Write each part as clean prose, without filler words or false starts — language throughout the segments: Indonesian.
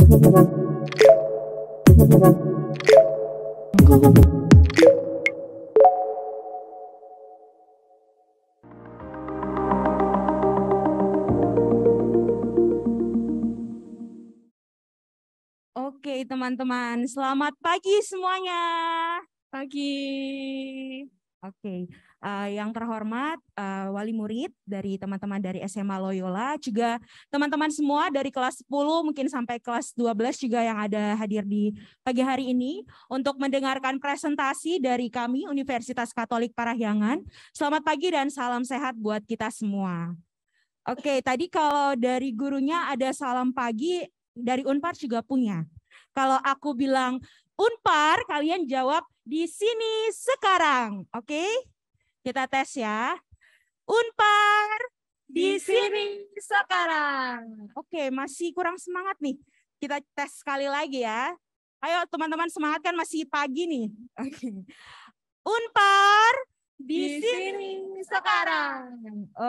Oke, teman-teman, selamat pagi semuanya. Pagi. Oke, yang terhormat wali murid dari teman-teman dari SMA Loyola, juga teman-teman semua dari kelas 10 mungkin sampai kelas 12 juga yang ada hadir di pagi hari ini untuk mendengarkan presentasi dari kami Universitas Katolik Parahyangan. Selamat pagi dan salam sehat buat kita semua. Oke, tadi kalau dari gurunya ada salam pagi, dari Unpar juga punya. Kalau aku bilang Unpar, kalian jawab di sini sekarang. Oke? Kita tes ya. Unpar, di sini sekarang. Oke, masih kurang semangat nih. Kita tes sekali lagi ya. Ayo teman-teman semangat, kan masih pagi nih. Oke. Unpar, di sini sekarang.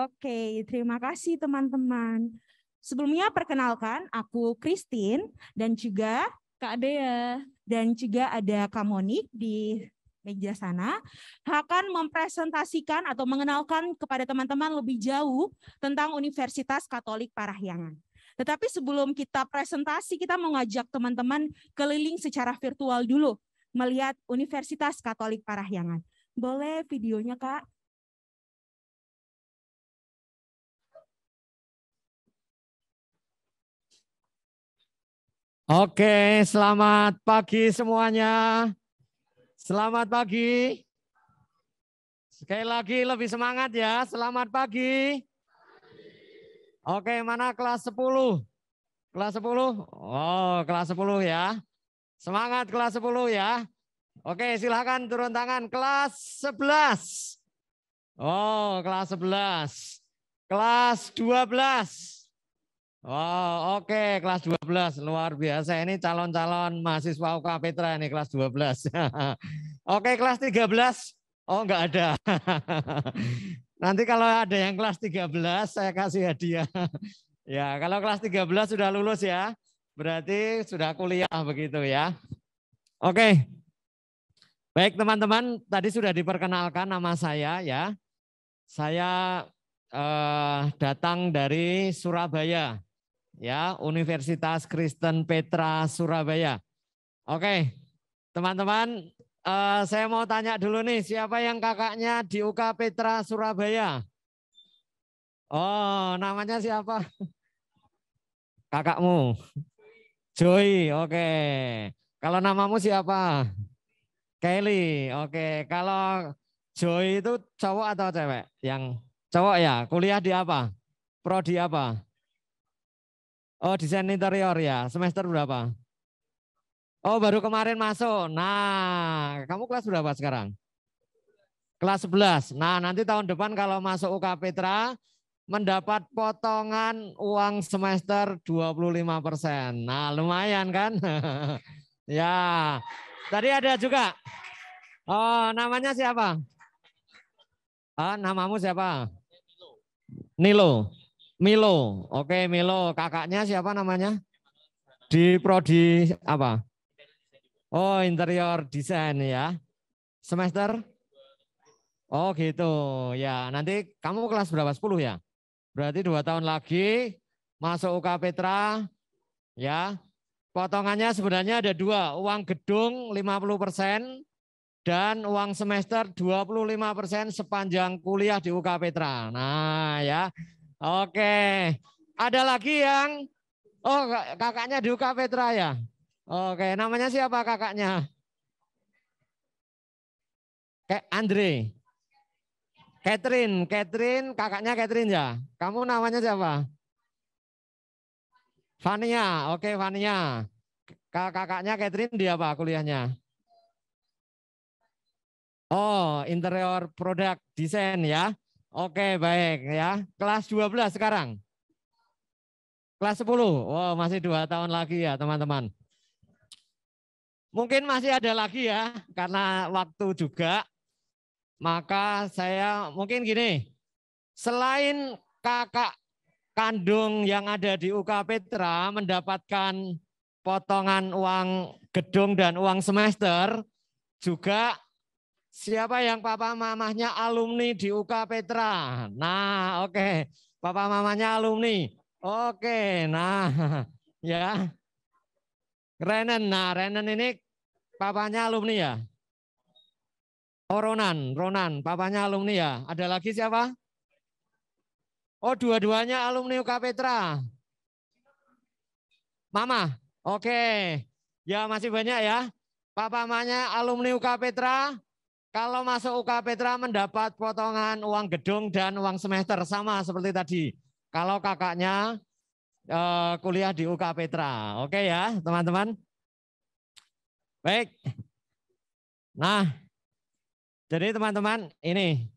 Oke, terima kasih teman-teman. Sebelumnya perkenalkan, aku Christine dan juga Kak Dea. dan juga ada Kak Monik di meja sana akan mempresentasikan atau mengenalkan kepada teman-teman lebih jauh tentang Universitas Katolik Parahyangan. Tetapi sebelum kita presentasi, kita mau ngajak teman-teman keliling secara virtual dulu melihat Universitas Katolik Parahyangan. Boleh videonya, Kak? Oke, selamat pagi semuanya. Selamat pagi. Sekali lagi lebih semangat ya. Selamat pagi. Oke, mana kelas 10? Kelas 10? Oh, kelas 10 ya. Semangat kelas 10 ya. Oke, silakan turun tangan. Kelas 11. Oh, kelas 11. Kelas 12. Oh, oke, kelas 12 luar biasa, ini calon-calon mahasiswa UK Petra ini kelas 12. Oke, kelas 13. Oh, enggak ada. Nanti kalau ada yang kelas 13 saya kasih hadiah. Ya, kalau kelas 13 sudah lulus ya. Berarti sudah kuliah begitu ya. Oke. Baik, teman-teman, tadi sudah diperkenalkan nama saya ya. Saya datang dari Surabaya. Ya, Universitas Kristen Petra Surabaya. Oke, teman-teman, saya mau tanya dulu nih, siapa yang kakaknya di UK Petra Surabaya? Oh, namanya siapa? Kakakmu? Joy, oke. Kalau namamu siapa? Kelly, oke. Kalau Joy itu cowok atau cewek? Yang cowok ya, kuliah di apa? Prodi apa? Oh, desain interior ya. Semester berapa? Oh, baru kemarin masuk. Nah, kamu kelas berapa sekarang? Kelas 11. Nah, nanti tahun depan kalau masuk UK Petra mendapat potongan uang semester 25%. Nah, lumayan kan? Ya. Tadi ada juga. Oh, namanya siapa? Ah, namamu siapa? Nilo. Milo. Oke, Milo. Kakaknya siapa namanya? Di prodi apa? Oh, interior desain ya. Semester? Oh gitu. Ya, nanti kamu kelas berapa? 10 ya? Berarti 2 tahun lagi masuk UK Petra ya. Potongannya sebenarnya ada 2, uang gedung 50% dan uang semester 25% sepanjang kuliah di UK Petra. Nah, ya. Oke. Ada lagi yang kakaknya di UK Petra ya? Oke, namanya siapa kakaknya? Kayak Andre. Catherine, kakaknya Catherine ya. Kamu namanya siapa? Vania, oke Vania. Kakaknya Catherine di apa kuliahnya? Oh, interior product design ya. Oke, baik ya. Kelas 12 sekarang. Kelas 10. Wow, masih 2 tahun lagi ya, teman-teman. Mungkin masih ada lagi ya, karena waktu juga. Maka saya mungkin gini, selain kakak kandung yang ada di UK Petra mendapatkan potongan uang gedung dan uang semester, juga siapa yang papa mamahnya alumni di UK Petra? Nah, oke. Papa mamanya alumni. Oke, nah ya. Renen, nah Renen ini papanya alumni ya? Oh Ronan, papanya alumni ya? Ada lagi siapa? Oh dua-duanya alumni UK Petra. Mama, oke. Ya masih banyak ya. Papa mamanya alumni UK Petra. Kalau masuk UK Petra mendapat potongan uang gedung dan uang semester sama seperti tadi. Kalau kakaknya kuliah di UK Petra. Oke ya teman-teman. Baik. Nah, jadi teman-teman ini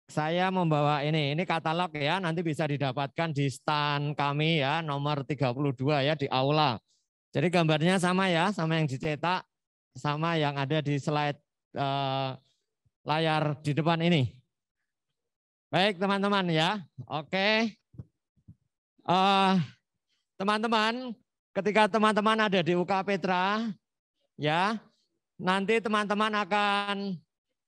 saya membawa ini katalog ya, nanti bisa didapatkan di stand kami ya, nomor 32 ya di aula. Jadi gambarnya sama ya, sama yang dicetak, sama yang ada di slide layar di depan ini. Baik teman-teman ya, oke. Teman-teman, ketika teman-teman ada di UK Petra, ya, nanti teman-teman akan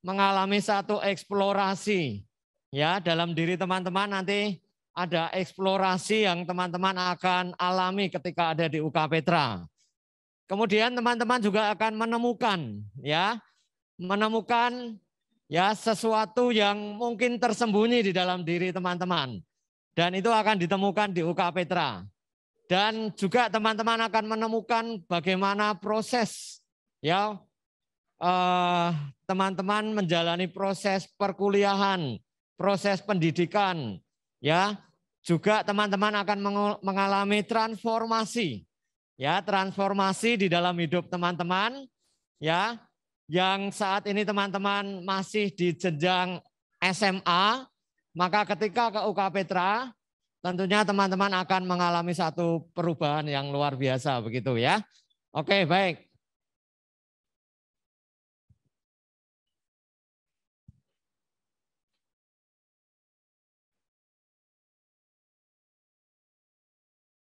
mengalami satu eksplorasi. Ya, dalam diri teman-teman nanti ada eksplorasi yang teman-teman akan alami ketika ada di UK Petra. Kemudian teman-teman juga akan menemukan sesuatu yang mungkin tersembunyi di dalam diri teman-teman. Dan itu akan ditemukan di UK Petra. Dan juga teman-teman akan menemukan bagaimana proses teman-teman menjalani proses perkuliahan, proses pendidikan, ya. Juga teman-teman akan mengalami transformasi, ya, transformasi di dalam hidup teman-teman, ya. Yang saat ini teman-teman masih di jenjang SMA, maka ketika ke UK Petra, tentunya teman-teman akan mengalami satu perubahan yang luar biasa begitu ya. Oke, baik.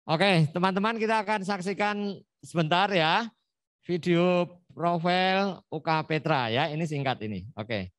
Oke, teman-teman kita akan saksikan sebentar ya video profil UK Petra ya. Ini singkat ini. Oke.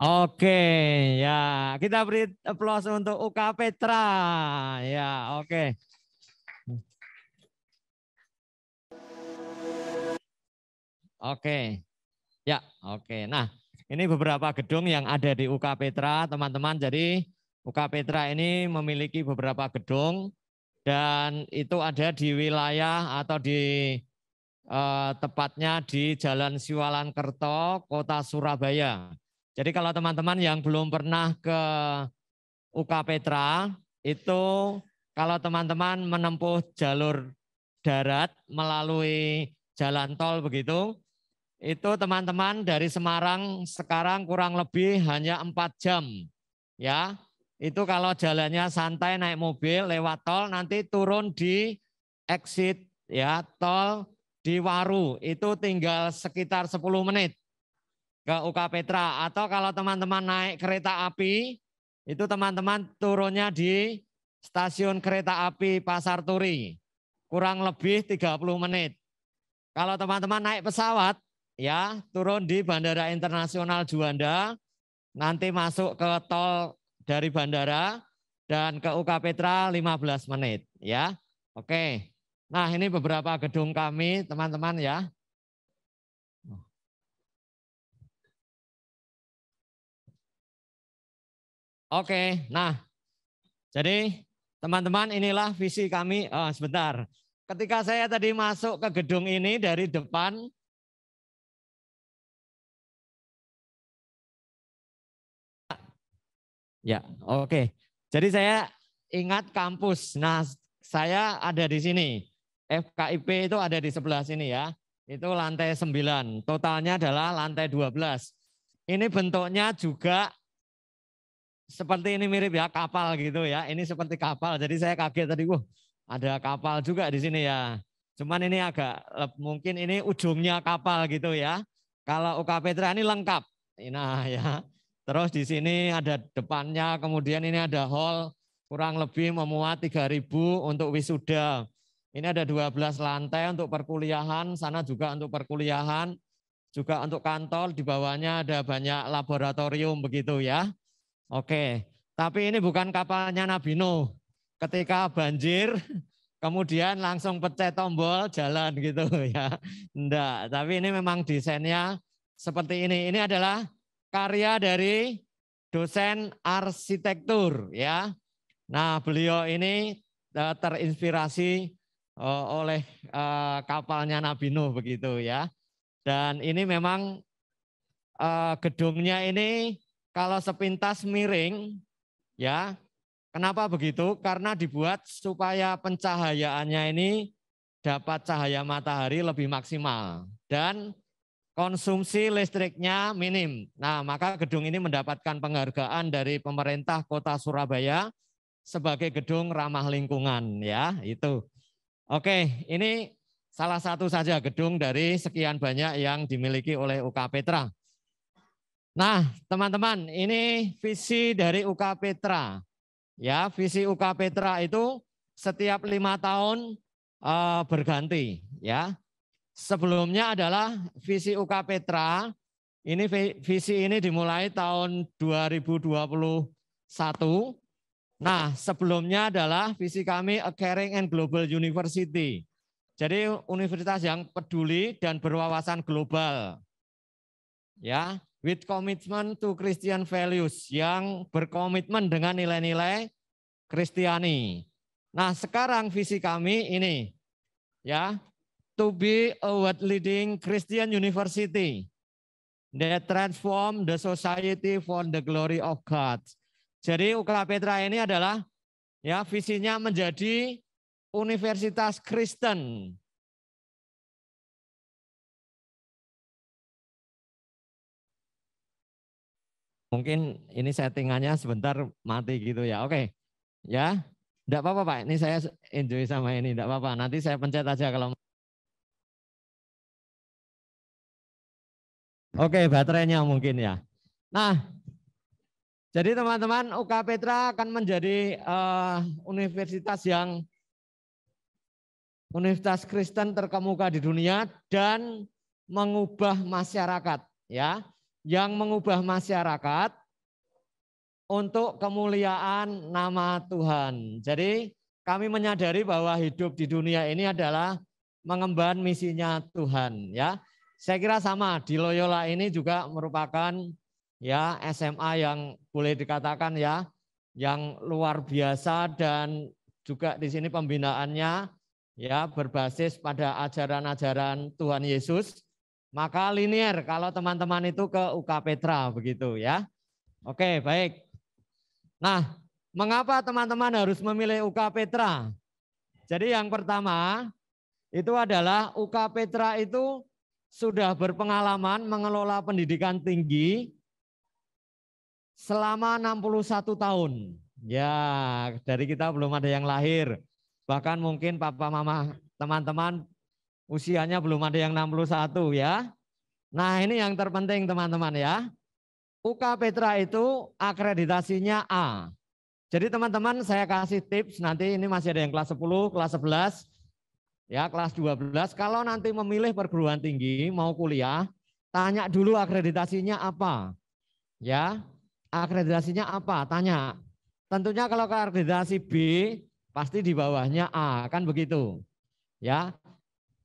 Oke, ya kita beri aplaus untuk UK Petra. Ya, oke. Oke, ya, oke. Nah, ini beberapa gedung yang ada di UK Petra, teman-teman. Jadi UK Petra ini memiliki beberapa gedung dan itu ada di wilayah atau di tepatnya di Jalan Siwalan-Kerto, Kota Surabaya. Jadi kalau teman-teman yang belum pernah ke UK Petra, itu kalau teman-teman menempuh jalur darat melalui jalan tol begitu, itu teman-teman dari Semarang sekarang kurang lebih hanya 4 jam. Ya, itu kalau jalannya santai naik mobil lewat tol, nanti turun di exit ya tol di Waru, itu tinggal sekitar 10 menit ke UK Petra. Atau kalau teman-teman naik kereta api, itu teman-teman turunnya di stasiun kereta api Pasar Turi, kurang lebih 30 menit. Kalau teman-teman naik pesawat, ya turun di Bandara Internasional Juanda, nanti masuk ke tol dari bandara dan ke UK Petra 15 menit ya. Oke. Nah, ini beberapa gedung kami, teman-teman ya. Oke. Nah, jadi teman-teman inilah visi kami. Oh, sebentar. Ketika saya tadi masuk ke gedung ini dari depan, ya, oke. Jadi saya ingat kampus. Nah, saya ada di sini. FKIP itu ada di sebelah sini ya. Itu lantai 9. Totalnya adalah lantai 12. Ini bentuknya juga seperti ini, mirip ya kapal gitu ya. Ini seperti kapal. Jadi saya kaget tadi, wah, ada kapal juga di sini ya. Cuman ini agak mungkin ini ujungnya kapal gitu ya. Kalau UK Petra ini lengkap. Nah ya. Terus di sini ada depannya, kemudian ini ada hall kurang lebih memuat 3.000 untuk wisuda. Ini ada 12 lantai untuk perkuliahan, sana juga untuk perkuliahan, juga untuk kantor, di bawahnya ada banyak laboratorium begitu ya. Oke, tapi ini bukan kapalnya Nabi Nuh. Ketika banjir, kemudian langsung pencet tombol jalan gitu ya. Enggak, tapi ini memang desainnya seperti ini. Ini adalah karya dari dosen arsitektur ya. Nah, beliau ini terinspirasi oleh kapalnya Nabi Nuh begitu ya. Dan ini memang gedungnya ini kalau sepintas miring ya. Kenapa begitu? Karena dibuat supaya pencahayaannya ini dapat cahaya matahari lebih maksimal dan konsumsi listriknya minim. Nah, maka gedung ini mendapatkan penghargaan dari pemerintah Kota Surabaya sebagai gedung ramah lingkungan ya, itu. Oke, ini salah satu saja gedung dari sekian banyak yang dimiliki oleh UK Petra. Nah, teman-teman, ini visi dari UK Petra. Ya, visi UK Petra itu setiap 5 tahun berganti ya. Sebelumnya adalah visi UK Petra. Ini visi ini dimulai tahun 2021. Nah, sebelumnya adalah visi kami A Caring and Global University. Jadi universitas yang peduli dan berwawasan global. Ya, with commitment to Christian values, yang berkomitmen dengan nilai-nilai Kristiani. Nah, sekarang visi kami ini ya, to be a world leading Christian university that transform the society for the glory of God. Jadi UK Petra ini adalah ya visinya menjadi universitas Kristen. Mungkin ini settingannya sebentar mati gitu ya. Oke. Ya. Enggak apa-apa Pak. Ini saya enjoy sama ini. Enggak apa-apa. Nanti saya pencet aja kalau. Oke, baterainya mungkin ya. Nah, jadi teman-teman UK Petra akan menjadi universitas Kristen terkemuka di dunia dan mengubah masyarakat ya. Yang mengubah masyarakat untuk kemuliaan nama Tuhan. Jadi kami menyadari bahwa hidup di dunia ini adalah mengemban misinya Tuhan ya. Saya kira sama di Loyola ini juga merupakan ya SMA yang boleh dikatakan ya yang luar biasa, dan juga di sini pembinaannya ya berbasis pada ajaran-ajaran Tuhan Yesus, maka linear kalau teman-teman itu ke UK Petra begitu ya. Oke, baik. Nah, mengapa teman-teman harus memilih UK Petra? Jadi yang pertama itu adalah UK Petra itu sudah berpengalaman mengelola pendidikan tinggi selama 61 tahun. Ya, dari kita belum ada yang lahir. Bahkan mungkin papa mama teman-teman usianya belum ada yang 61 ya. Nah, ini yang terpenting teman-teman ya. UK Petra itu akreditasinya A. Jadi teman-teman saya kasih tips, nanti ini masih ada yang kelas 10, kelas 11, ya kelas 12. Kalau nanti memilih perguruan tinggi mau kuliah, tanya dulu akreditasinya apa. Ya, akreditasinya apa? Tanya. Tentunya kalau ke akreditasi B, pasti di bawahnya A, kan begitu. Ya,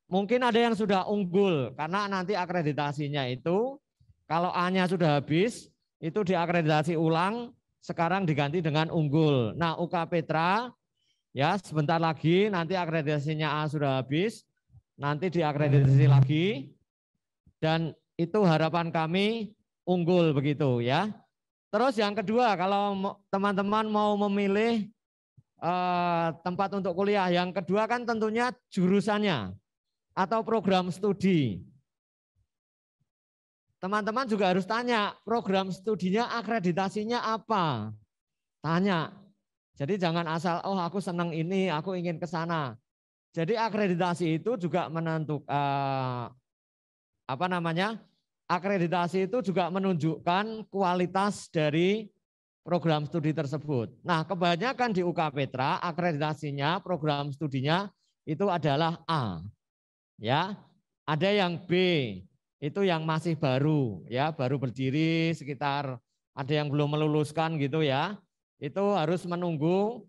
mungkin ada yang sudah unggul, karena nanti akreditasinya itu, kalau A-nya sudah habis, itu diakreditasi ulang, sekarang diganti dengan unggul. Nah, UK Petra, ya sebentar lagi nanti akreditasinya A sudah habis, nanti diakreditasi lagi, dan itu harapan kami unggul begitu ya. Terus yang kedua, kalau teman-teman mau memilih tempat untuk kuliah, yang kedua kan tentunya jurusannya atau program studi. Teman-teman juga harus tanya, program studinya akreditasinya apa? Tanya. Jadi jangan asal, oh aku senang ini, aku ingin ke sana. Jadi akreditasi itu juga menentukan, akreditasi itu juga menunjukkan kualitas dari program studi tersebut. Nah, kebanyakan di UK Petra akreditasinya, program studinya itu adalah A. Ya, ada yang B, itu yang masih baru, ya, baru berdiri sekitar, ada yang belum meluluskan gitu ya. Itu harus menunggu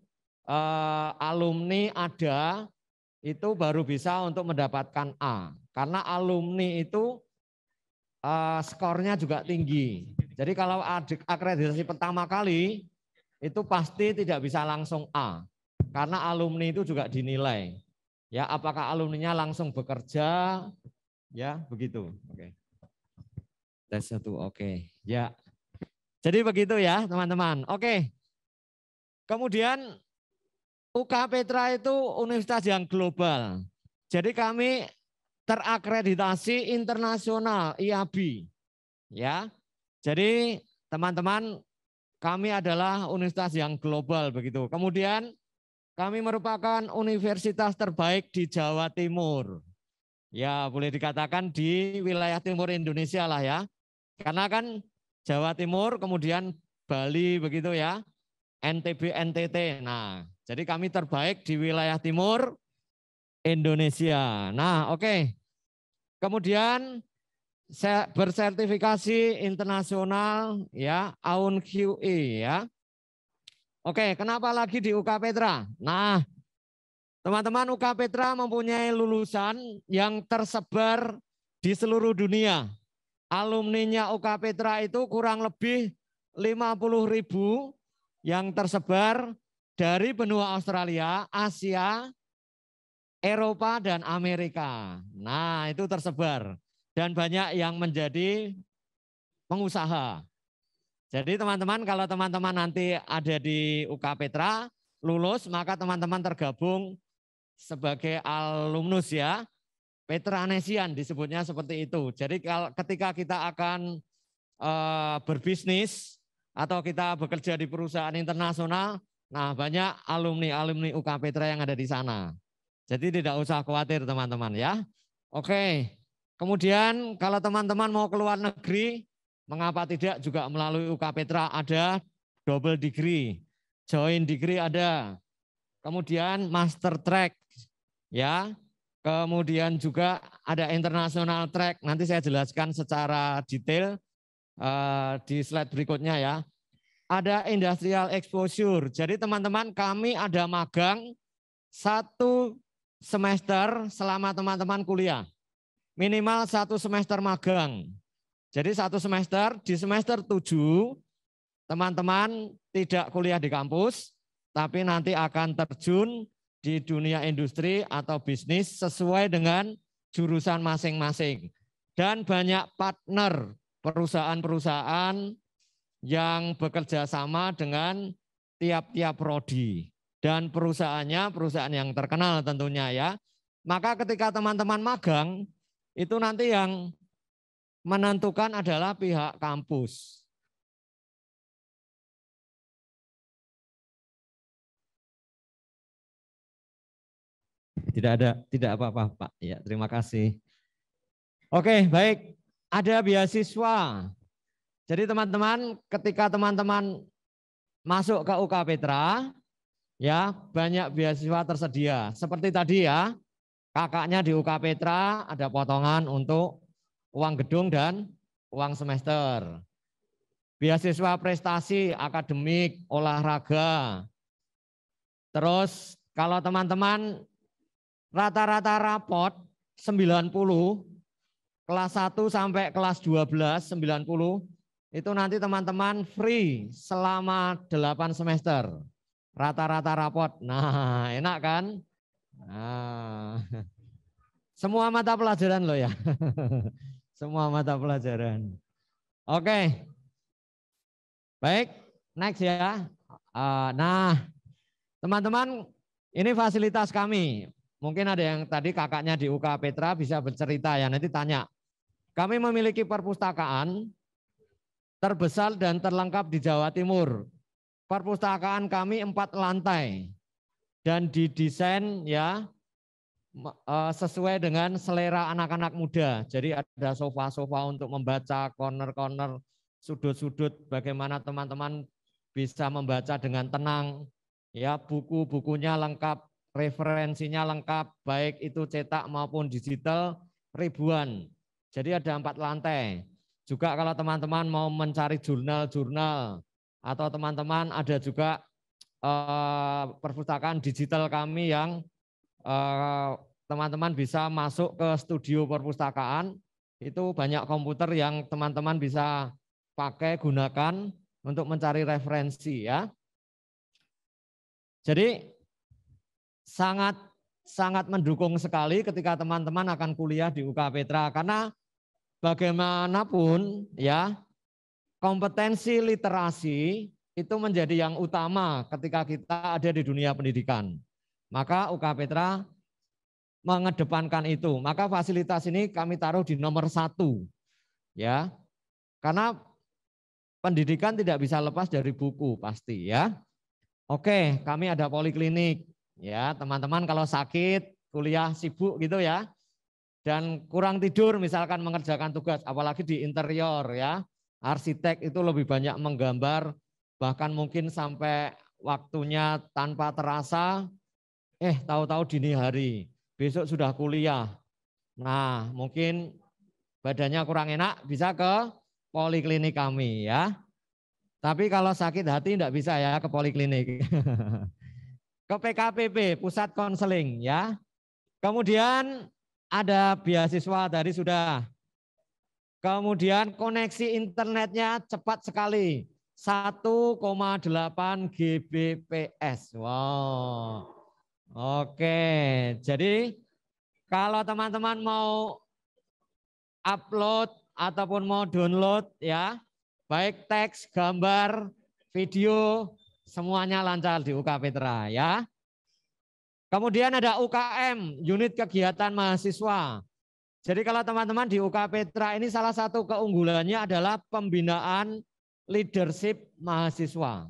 alumni ada, itu baru bisa untuk mendapatkan A. Karena alumni itu skornya juga tinggi. Jadi kalau akreditasi pertama kali itu pasti tidak bisa langsung A, karena alumni itu juga dinilai. Ya, apakah alumninya langsung bekerja? Ya, begitu. Oke. Tes 1, oke. Ya. Jadi begitu ya, teman-teman. Oke. Kemudian UK Petra itu universitas yang global. Jadi kami terakreditasi internasional IAB. Ya. Jadi teman-teman, kami adalah universitas yang global begitu. Kemudian kami merupakan universitas terbaik di Jawa Timur. Ya, boleh dikatakan di wilayah timur Indonesia lah ya. Karena kan Jawa Timur, kemudian Bali begitu ya. NTB, NTT. Nah, jadi kami terbaik di wilayah timur Indonesia. Nah, oke. Kemudian saya bersertifikasi internasional ya, AUN QE ya. Oke, kenapa lagi di UK Petra? Nah, teman-teman, UK Petra mempunyai lulusan yang tersebar di seluruh dunia. Alumninya UK Petra itu kurang lebih 50.000 yang tersebar dari benua Australia, Asia, Eropa, dan Amerika. Nah, itu tersebar. Dan banyak yang menjadi pengusaha. Jadi teman-teman, kalau teman-teman nanti ada di UK Petra, lulus, maka teman-teman tergabung sebagai alumnus ya. Petranesian disebutnya seperti itu. Jadi ketika kita akan berbisnis atau kita bekerja di perusahaan internasional, nah banyak alumni-alumni UK Petra yang ada di sana. Jadi tidak usah khawatir teman-teman ya. Oke. Kemudian kalau teman-teman mau keluar negeri, mengapa tidak juga melalui UK Petra, ada double degree, joint degree ada. Kemudian master track ya. Kemudian juga ada international track. Nanti saya jelaskan secara detail di slide berikutnya ya. Ada industrial exposure. Jadi teman-teman, kami ada magang 1 semester selama teman-teman kuliah. Minimal 1 semester magang. Jadi 1 semester, di semester 7 teman-teman tidak kuliah di kampus, tapi nanti akan terjun di dunia industri atau bisnis sesuai dengan jurusan masing-masing. Dan banyak partner perusahaan-perusahaan yang bekerja sama dengan tiap-tiap prodi. Dan perusahaannya perusahaan yang terkenal tentunya ya. Maka ketika teman-teman magang, itu nanti yang menentukan adalah pihak kampus. Tidak apa-apa Pak. Ya, terima kasih. Oke, baik. Ada beasiswa. Jadi teman-teman, ketika teman-teman masuk ke UK Petra, ya banyak beasiswa tersedia. Seperti tadi ya, kakaknya di UK Petra ada potongan untuk uang gedung dan uang semester. Beasiswa prestasi, akademik, olahraga. Terus kalau teman-teman rata-rata rapot 90, kelas 1 sampai kelas 12 90, itu nanti teman-teman free selama 8 semester. Rata-rata rapot. Nah, enak kan? Nah, semua mata pelajaran loh ya. Semua mata pelajaran. Oke. Baik, next ya. Nah, teman-teman, ini fasilitas kami. Mungkin ada yang tadi kakaknya di UK Petra bisa bercerita ya, nanti tanya. Kami memiliki perpustakaan terbesar dan terlengkap di Jawa Timur. Perpustakaan kami 4 lantai dan didesain ya sesuai dengan selera anak-anak muda. Jadi ada sofa-sofa untuk membaca, corner-corner, sudut-sudut bagaimana teman-teman bisa membaca dengan tenang. Ya, buku-bukunya lengkap, referensinya lengkap, baik itu cetak maupun digital ribuan. Jadi ada 4 lantai. Juga kalau teman-teman mau mencari jurnal-jurnal atau teman-teman ada juga perpustakaan digital kami yang teman-teman bisa masuk ke studio perpustakaan. Itu banyak komputer yang teman-teman bisa pakai, gunakan untuk mencari referensi ya. Jadi sangat mendukung sekali ketika teman-teman akan kuliah di UK Petra karena bagaimanapun ya kompetensi literasi itu menjadi yang utama ketika kita ada di dunia pendidikan. Maka UK Petra mengedepankan itu. Maka fasilitas ini kami taruh di nomor 1 ya. Karena pendidikan tidak bisa lepas dari buku pasti ya. Oke, kami ada poliklinik ya, teman-teman kalau sakit, kuliah sibuk gitu ya. Dan kurang tidur misalkan mengerjakan tugas, apalagi di interior ya. Arsitek itu lebih banyak menggambar, bahkan mungkin sampai waktunya tanpa terasa, tahu-tahu dini hari, besok sudah kuliah. Nah, mungkin badannya kurang enak, bisa ke poliklinik kami ya. Tapi kalau sakit hati enggak bisa ya ke poliklinik. Ke PKPP, Pusat Konseling ya. Kemudian ada beasiswa tadi sudah. Kemudian koneksi internetnya cepat sekali. 1,8 Gbps. Wow. Oke, jadi kalau teman-teman mau upload ataupun mau download ya, baik teks, gambar, video, semuanya lancar di UK Petra ya. Kemudian ada UKM, unit kegiatan mahasiswa. Jadi kalau teman-teman di UK Petra ini salah satu keunggulannya adalah pembinaan leadership mahasiswa.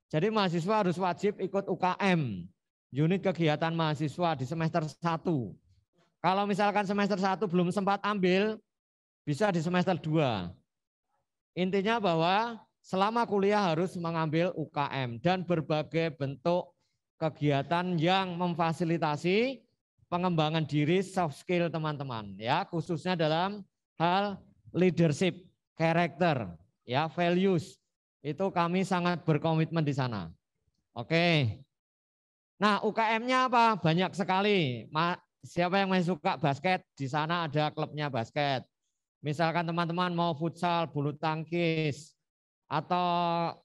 Jadi mahasiswa harus wajib ikut UKM, unit kegiatan mahasiswa di semester 1. Kalau misalkan semester 1 belum sempat ambil, bisa di semester 2. Intinya bahwa selama kuliah harus mengambil UKM dan berbagai bentuk kegiatan yang memfasilitasi pengembangan diri soft skill teman-teman ya, khususnya dalam hal leadership, karakter, ya, values. Itu kami sangat berkomitmen di sana. Oke. Nah, UKM-nya apa? Banyak sekali. Siapa yang masih suka basket? Di sana ada klubnya basket. Misalkan teman-teman mau futsal, bulu tangkis, atau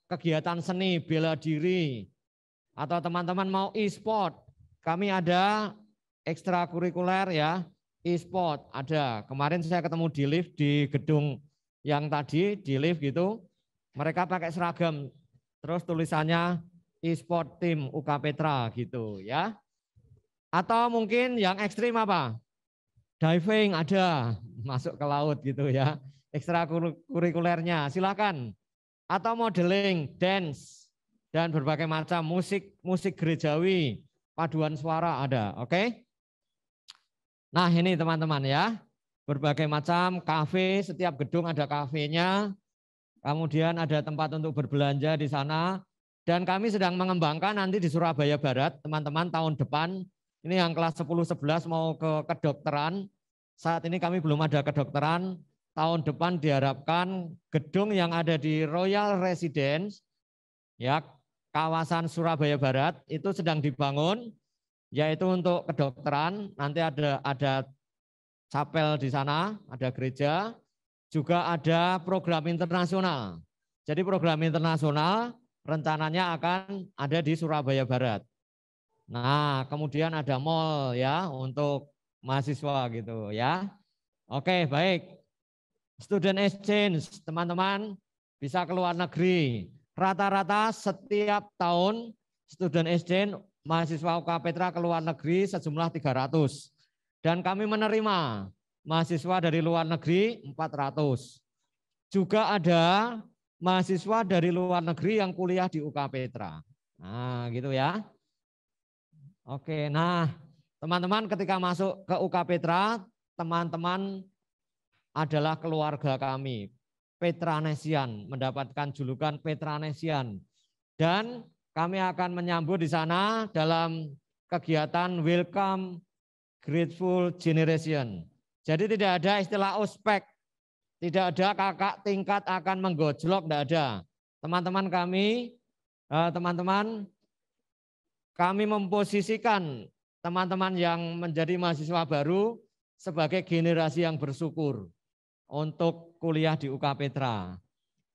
kegiatan seni, bela diri, atau teman-teman mau e-sport, kami ada ekstrakurikuler ya, e-sport ada. Kemarin saya ketemu di lift di gedung yang tadi, di lift gitu. Mereka pakai seragam, terus tulisannya e-sport tim UK Petra gitu ya. Atau mungkin yang ekstrim apa? Diving ada, masuk ke laut gitu ya. Ekstrakurikulernya silakan. Atau modeling, dance, dan berbagai macam musik gerejawi, paduan suara ada, oke? Nah ini teman-teman ya, berbagai macam kafe, setiap gedung ada kafenya, kemudian ada tempat untuk berbelanja di sana, dan kami sedang mengembangkan nanti di Surabaya Barat, teman-teman tahun depan, ini yang kelas 10-11 mau ke kedokteran, saat ini kami belum ada kedokteran, tahun depan diharapkan gedung yang ada di Royal Residence, ya kawasan Surabaya Barat itu sedang dibangun, yaitu untuk kedokteran. Nanti ada chapel di sana, ada gereja, juga ada program internasional. Jadi program internasional rencananya akan ada di Surabaya Barat. Nah, kemudian ada mall ya untuk mahasiswa gitu ya. Oke, baik. Student exchange, teman-teman bisa ke luar negeri. Rata-rata setiap tahun student exchange mahasiswa UK Petra ke luar negeri sejumlah 300. Dan kami menerima mahasiswa dari luar negeri 400. Juga ada mahasiswa dari luar negeri yang kuliah di UK Petra. Nah, gitu ya. Oke, nah teman-teman ketika masuk ke UK Petra, teman-teman adalah keluarga kami. Petranesian, mendapatkan julukan Petranesian. Dan kami akan menyambut di sana dalam kegiatan Welcome Grateful Generation. Jadi tidak ada istilah ospek, tidak ada kakak tingkat akan menggojlok, tidak ada. Teman-teman kami memposisikan teman-teman yang menjadi mahasiswa baru sebagai generasi yang bersyukur untuk kuliah di UK Petra.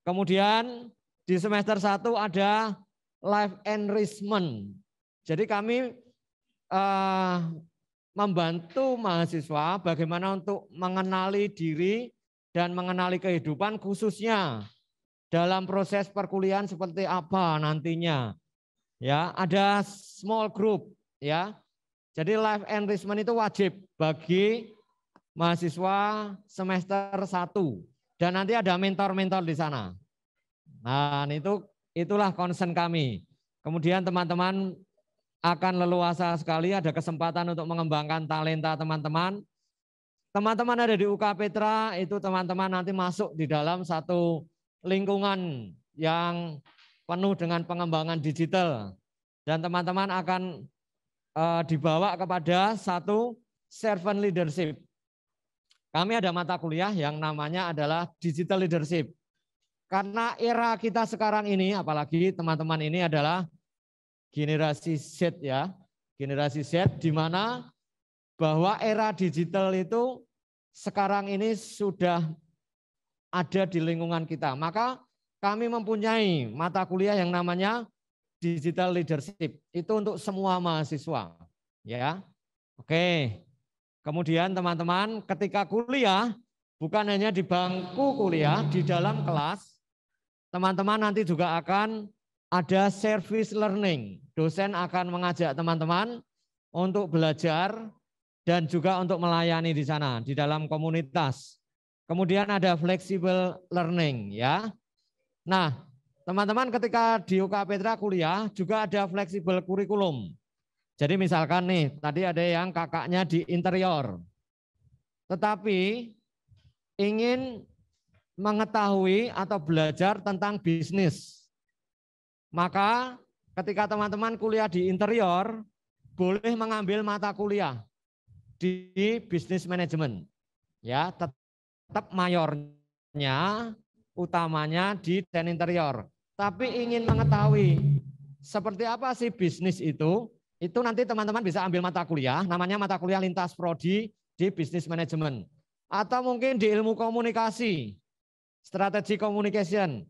Kemudian di semester 1 ada life enrichment. Jadi kami membantu mahasiswa bagaimana untuk mengenali diri dan mengenali kehidupan khususnya dalam proses perkuliahan seperti apa nantinya. Ya, ada small group ya. Jadi life enrichment itu wajib bagi mahasiswa semester 1 dan nanti ada mentor-mentor di sana. Nah, itulah concern kami. Kemudian teman-teman akan leluasa sekali, ada kesempatan untuk mengembangkan talenta teman-teman. Teman-teman ada di UK Petra itu teman-teman nanti masuk di dalam satu lingkungan yang penuh dengan pengembangan digital dan teman-teman akan dibawa kepada satu servant leadership. Kami ada mata kuliah yang namanya adalah digital leadership. Karena era kita sekarang ini, apalagi teman-teman ini adalah generasi Z ya, generasi Z di mana bahwa era digital itu sekarang ini sudah ada di lingkungan kita. Maka kami mempunyai mata kuliah yang namanya digital leadership. Itu untuk semua mahasiswa, ya. Oke. Kemudian teman-teman ketika kuliah bukan hanya di bangku kuliah, di dalam kelas teman-teman nanti juga akan ada service learning. Dosen akan mengajak teman-teman untuk belajar dan juga untuk melayani di sana di dalam komunitas. Kemudian ada flexible learning ya. Nah, teman-teman ketika di UK Petra kuliah juga ada flexible kurikulum. Jadi misalkan nih, tadi ada yang kakaknya di interior. Tetapi ingin mengetahui atau belajar tentang bisnis. Maka ketika teman-teman kuliah di interior, boleh mengambil mata kuliah di bisnis manajemen. Ya, tetap mayornya, utamanya di desain interior. Tapi ingin mengetahui seperti apa sih bisnis itu nanti teman-teman bisa ambil mata kuliah, namanya mata kuliah lintas prodi di bisnis manajemen. Atau mungkin di ilmu komunikasi, strategi communication.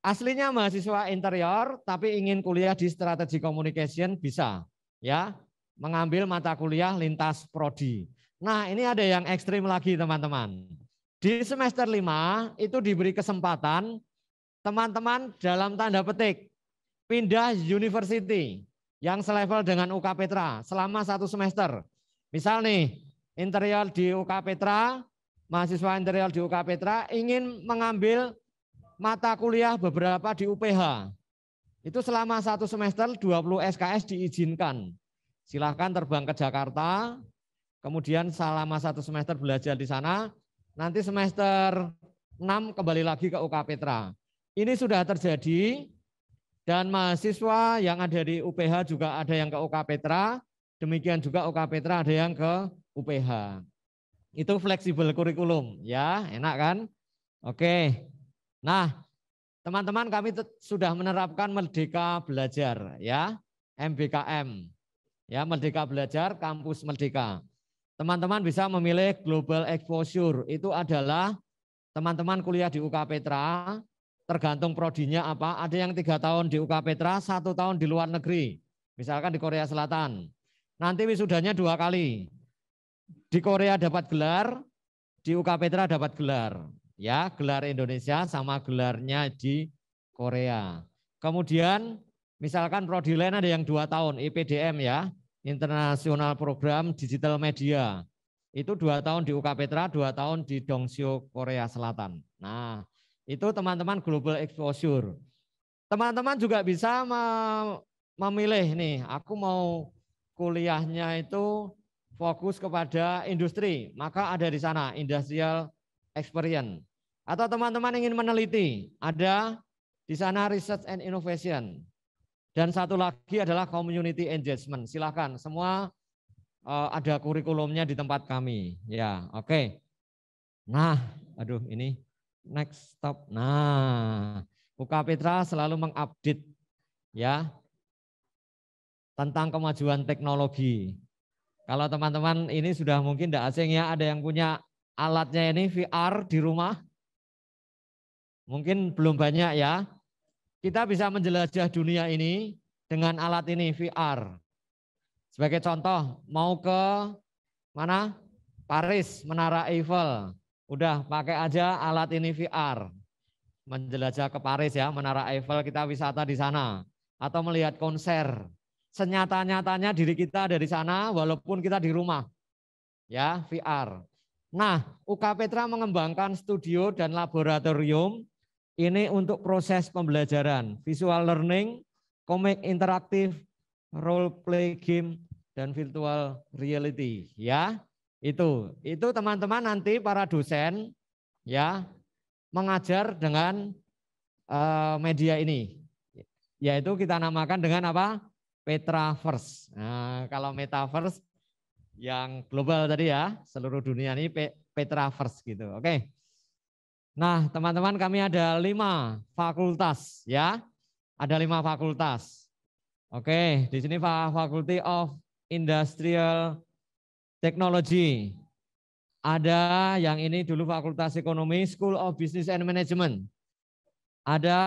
Aslinya mahasiswa interior, tapi ingin kuliah di strategi communication bisa. ya, mengambil mata kuliah lintas prodi. Nah, ini ada yang ekstrim lagi teman-teman. Di semester 5 itu diberi kesempatan teman-teman dalam tanda petik pindah university yang selevel dengan UK Petra selama 1 semester. Misal nih, interior di UK Petra, mahasiswa interior di UK Petra ingin mengambil mata kuliah beberapa di UPH. Itu selama 1 semester 20 SKS diizinkan. Silahkan terbang ke Jakarta, kemudian selama 1 semester belajar di sana, nanti semester 6 kembali lagi ke UK Petra. Ini sudah terjadi dan mahasiswa yang ada di UPH juga ada yang ke UK Petra, demikian juga UK Petra ada yang ke UPH. Itu fleksibel kurikulum, ya, enak kan? Oke. Nah, teman-teman kami sudah menerapkan Merdeka Belajar, ya, MBKM, ya, Merdeka Belajar, Kampus Merdeka. Teman-teman bisa memilih Global Exposure, itu adalah teman-teman kuliah di UK Petra, tergantung prodinya apa, ada yang 3 tahun di UK Petra, 1 tahun di luar negeri, misalkan di Korea Selatan. Nanti wisudanya 2 kali, di Korea dapat gelar, di UK Petra dapat gelar. Ya, gelar Indonesia sama gelarnya di Korea. Kemudian misalkan prodi lain ada yang 2 tahun, IPDM ya, International Program Digital Media. Itu 2 tahun di UK Petra, 2 tahun di Dongseo, Korea Selatan. Nah, itu teman-teman global exposure. Teman-teman juga bisa memilih nih, aku mau kuliahnya itu fokus kepada industri, maka ada di sana industrial experience. Atau teman-teman ingin meneliti, ada di sana research and innovation. Dan satu lagi adalah community engagement. Silakan semua ada kurikulumnya di tempat kami. Ya, oke. Nah, aduh ini next stop. Nah, UK Petra selalu mengupdate ya tentang kemajuan teknologi. Kalau teman-teman ini sudah mungkin tidak asing ya, ada yang punya alatnya ini VR di rumah. Mungkin belum banyak ya. Kita bisa menjelajah dunia ini dengan alat ini VR. Sebagai contoh, mau ke mana? Paris, Menara Eiffel. Udah pakai aja alat ini VR. Menjelajah ke Paris ya, Menara Eiffel, kita wisata di sana. Atau melihat konser. Senyata-nyatanya diri kita ada di sana walaupun kita di rumah. Ya, VR. Nah, UK Petra mengembangkan studio dan laboratorium ini untuk proses pembelajaran, visual learning, komik interaktif, role play game, dan virtual reality. Ya, itu teman-teman nanti para dosen ya mengajar dengan media ini, yaitu kita namakan dengan apa? Petraverse. Nah, kalau metaverse yang global tadi ya, seluruh dunia ini Petraverse gitu. Oke. Nah, teman-teman kami ada 5 fakultas ya. Ada 5 fakultas. Oke, di sini Faculty of Industrial Technology. Ada yang ini dulu Fakultas Ekonomi, School of Business and Management. Ada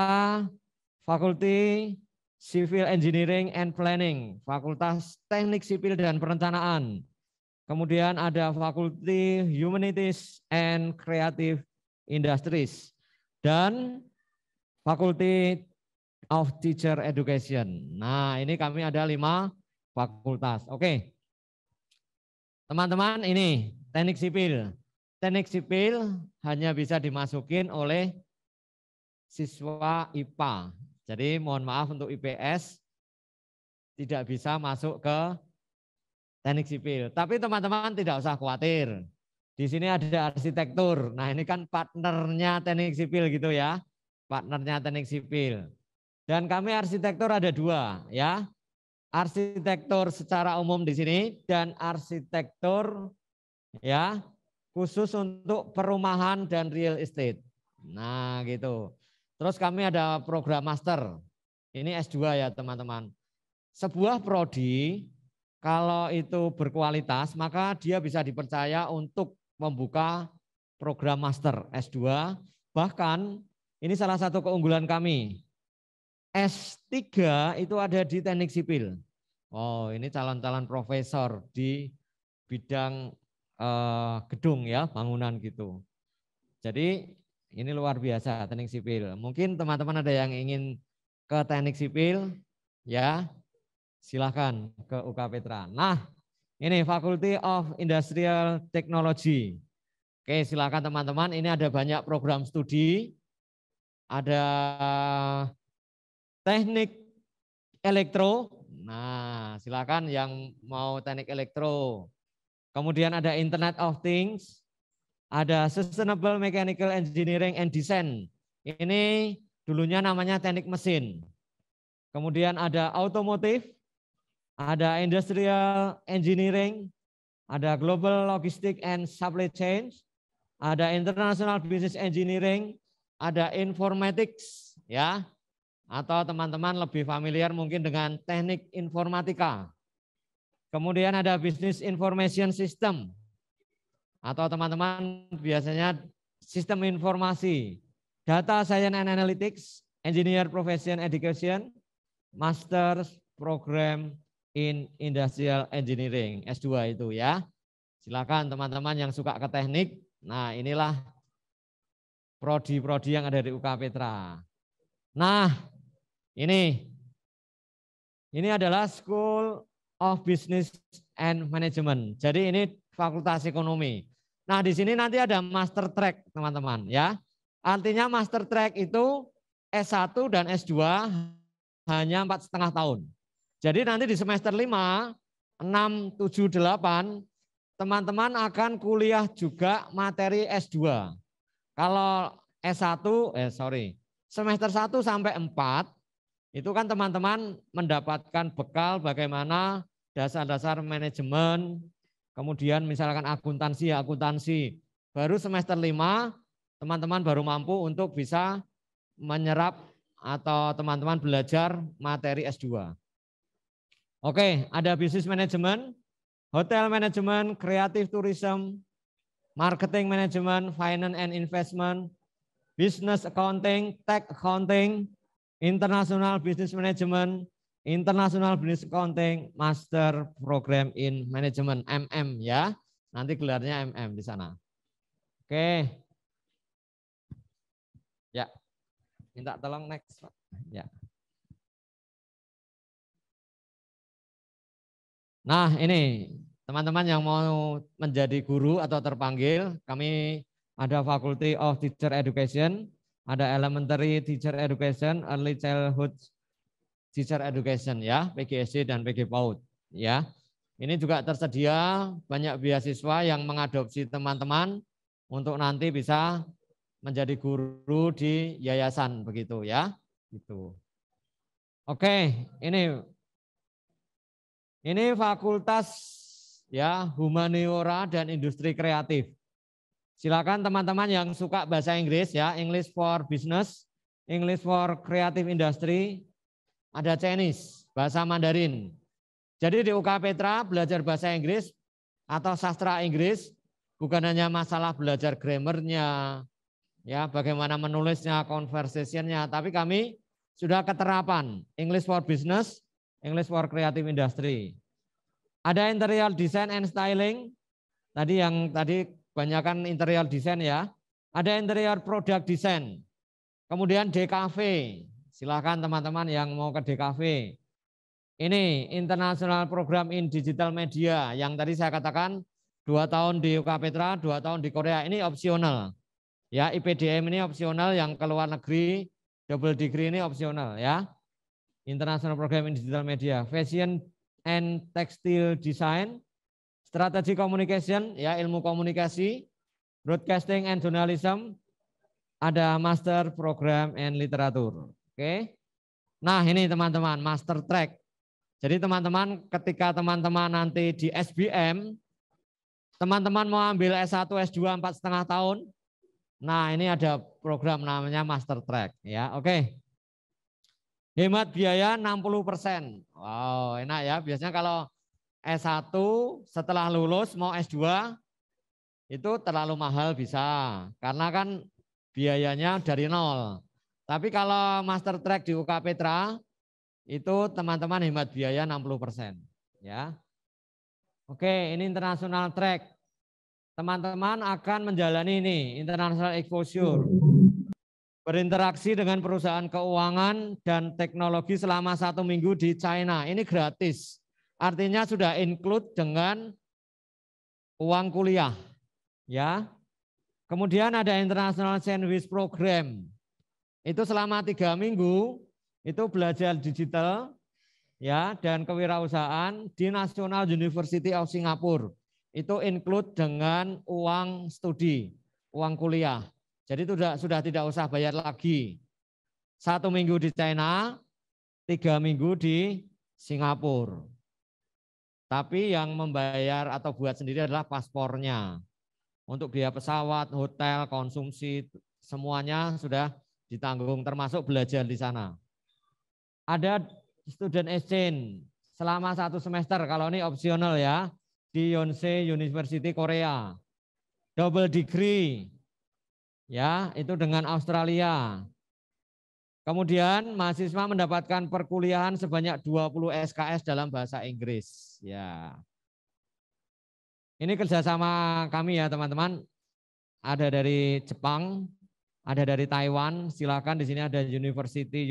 Fakulti Civil Engineering and Planning, Fakultas Teknik Sipil dan Perencanaan. Kemudian ada Fakulti Humanities and Creative Industries dan Fakulti of Teacher Education. Nah, ini kami ada 5 fakultas. Oke. Teman-teman, ini teknik sipil. Teknik sipil hanya bisa dimasukin oleh siswa IPA. Jadi mohon maaf untuk IPS tidak bisa masuk ke teknik sipil. Tapi teman-teman tidak usah khawatir. Di sini ada arsitektur. Nah, ini kan partnernya teknik sipil gitu ya. Partnernya teknik sipil. Dan kami arsitektur ada 2 ya. Arsitektur secara umum di sini dan arsitektur ya khusus untuk perumahan dan real estate. Nah, gitu. Terus kami ada program master. Ini S2 ya, teman-teman. Sebuah prodi kalau itu berkualitas, maka dia bisa dipercaya untuk membuka program master S2. Bahkan ini salah satu keunggulan kami. S3 itu ada di teknik sipil. Oh, ini calon-calon profesor di bidang gedung ya, bangunan gitu. Jadi ini luar biasa teknik sipil. Mungkin teman-teman ada yang ingin ke teknik sipil, ya silahkan ke UK Petra. Nah, ini Faculty of Industrial Technology. Oke, silakan teman-teman. Ini ada banyak program studi. Ada teknik elektro. Nah, silakan yang mau teknik elektro. Kemudian ada Internet of Things. Ada Sustainable Mechanical Engineering and Design. Ini dulunya namanya teknik mesin. Kemudian ada Automotive. Ada Industrial Engineering. Ada Global Logistics and Supply Chain. Ada International Business Engineering. Ada Informatics. Ya, atau teman-teman lebih familiar mungkin dengan teknik informatika. Kemudian ada Business Information System, atau teman-teman biasanya sistem informasi, Data Science and Analytics, Engineer Profession Education, Master Program in Industrial Engineering, S2 itu ya. Silakan teman-teman yang suka ke teknik. Nah, inilah prodi-prodi yang ada di UK Petra. Nah, ini adalah School of Business and Management. Jadi ini Fakultas Ekonomi. Nah, di sini nanti ada master track, teman-teman ya. Artinya master track itu S1 dan S2 hanya 4,5 tahun. Jadi nanti di semester 5, 6, 7, 8 teman-teman akan kuliah juga materi S2. Kalau semester 1 sampai 4 itu kan teman-teman mendapatkan bekal bagaimana dasar-dasar manajemen, kemudian misalkan akuntansi. Baru semester 5 teman-teman baru mampu untuk bisa menyerap atau teman-teman belajar materi S2. Oke, ada business management, hotel management, creative tourism, marketing management, finance and investment, business accounting, tax accounting, international business management, international business accounting, master program in management, MM ya. Nanti gelarnya MM di sana. Oke. Ya. Minta tolong next. Ya. Nah, ini teman-teman yang mau menjadi guru atau terpanggil, kami ada Faculty of Teacher Education, ada Elementary Teacher Education, Early Childhood Teacher Education ya, PGSD dan PG PAUD ya. Ini juga tersedia banyak beasiswa yang mengadopsi teman-teman untuk nanti bisa menjadi guru di yayasan begitu ya. Gitu. Oke, ini fakultas ya humaniora dan industri kreatif. Silakan teman-teman yang suka bahasa Inggris ya, English for Business, English for Creative Industry, ada Chinese, bahasa Mandarin. Jadi di UK Petra belajar bahasa Inggris atau sastra Inggris bukan hanya masalah belajar grammarnya, ya bagaimana menulisnya, conversationnya, tapi kami sudah keterapan English for Business, English for Creative Industry. Ada interior design and styling. Tadi kebanyakan interior design ya. Ada interior product design. Kemudian DKV. Silakan teman-teman yang mau ke DKV. Ini International Program in Digital Media. Yang tadi saya katakan 2 tahun di UK Petra, 2 tahun di Korea. Ini opsional. Ya, IPDM ini opsional, yang ke luar negeri double degree ini opsional ya. International Program in Digital Media, Fashion and Textile Design, Strategy Communication, ya ilmu komunikasi, Broadcasting and Journalism, ada Master Program and Literatur. Oke. Nah ini teman-teman, Master Track. Jadi teman-teman ketika teman-teman nanti di SBM, teman-teman mau ambil S1, S2 4,5 tahun, nah ini ada program namanya Master Track. Ya, oke. Hemat biaya 60%. Wow, enak ya. Biasanya kalau S1 setelah lulus mau S2 itu terlalu mahal bisa. Karena kan biayanya dari nol. Tapi kalau Master Track di UK Petra Itu teman-teman hemat biaya 60%. Ya. Oke, ini international track. Teman-teman akan menjalani ini, international exposure. Berinteraksi dengan perusahaan keuangan dan teknologi selama 1 minggu di China. Ini gratis. Artinya sudah include dengan uang kuliah. Ya. Kemudian ada International Sandwich Program. Itu selama 3 minggu itu belajar digital ya dan kewirausahaan di National University of Singapore. Itu include dengan uang studi, uang kuliah. Jadi sudah tidak usah bayar lagi. 1 minggu di China, 3 minggu di Singapura. Tapi yang membayar atau buat sendiri adalah paspornya. Untuk biaya pesawat, hotel, konsumsi, semuanya sudah ditanggung termasuk belajar di sana. Ada student exchange selama 1 semester, kalau ini opsional ya, di Yonsei University Korea. Double degree, ya itu dengan Australia. Kemudian mahasiswa mendapatkan perkuliahan sebanyak 20 SKS dalam bahasa Inggris. Ya. Ini kerjasama kami ya teman-teman. Ada dari Jepang, ada dari Taiwan. Silakan di sini ada university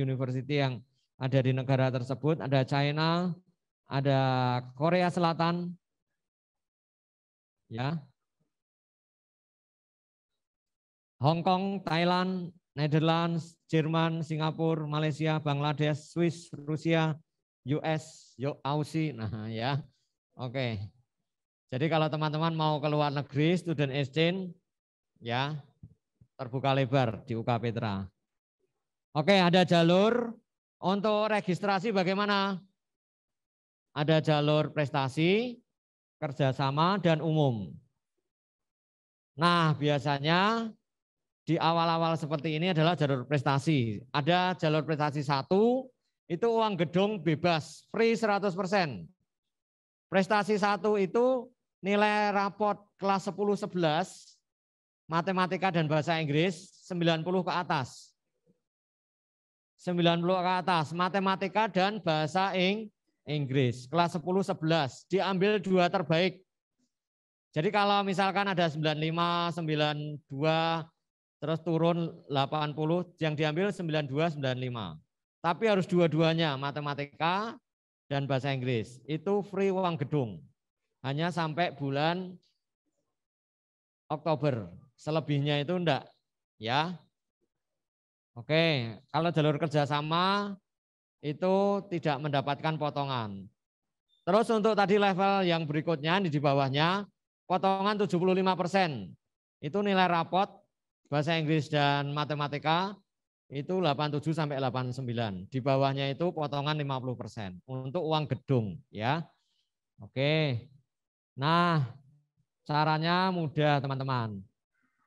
yang ada di negara tersebut. Ada China, ada Korea Selatan, ya, Hong Kong, Thailand, Netherlands, Jerman, Singapura, Malaysia, Bangladesh, Swiss, Rusia, US, Aussie. Nah ya, oke. Jadi kalau teman-teman mau ke luar negeri, student exchange, ya terbuka lebar di UK Petra. Oke, ada jalur untuk registrasi bagaimana? Ada jalur prestasi, kerjasama, dan umum. Nah biasanya di awal-awal seperti ini adalah jalur prestasi. Ada jalur prestasi 1, itu uang gedung bebas, free 100%. Prestasi 1 itu nilai raport kelas 10-11, matematika dan bahasa Inggris 90 ke atas. 90 ke atas, matematika dan bahasa Inggris, kelas 10-11, diambil 2 terbaik. Jadi kalau misalkan ada 95, 92, terus turun 80, yang diambil 92, 95. Tapi harus dua-duanya, matematika dan bahasa Inggris. Itu free uang gedung. Hanya sampai bulan Oktober. Selebihnya itu enggak. Ya. Oke, kalau jalur kerjasama itu tidak mendapatkan potongan. Terus untuk tadi level yang berikutnya di bawahnya, potongan 75%. Itu nilai rapot bahasa Inggris dan matematika itu 87 sampai 89. Di bawahnya itu potongan 50% untuk uang gedung ya. Oke. Nah, caranya mudah teman-teman.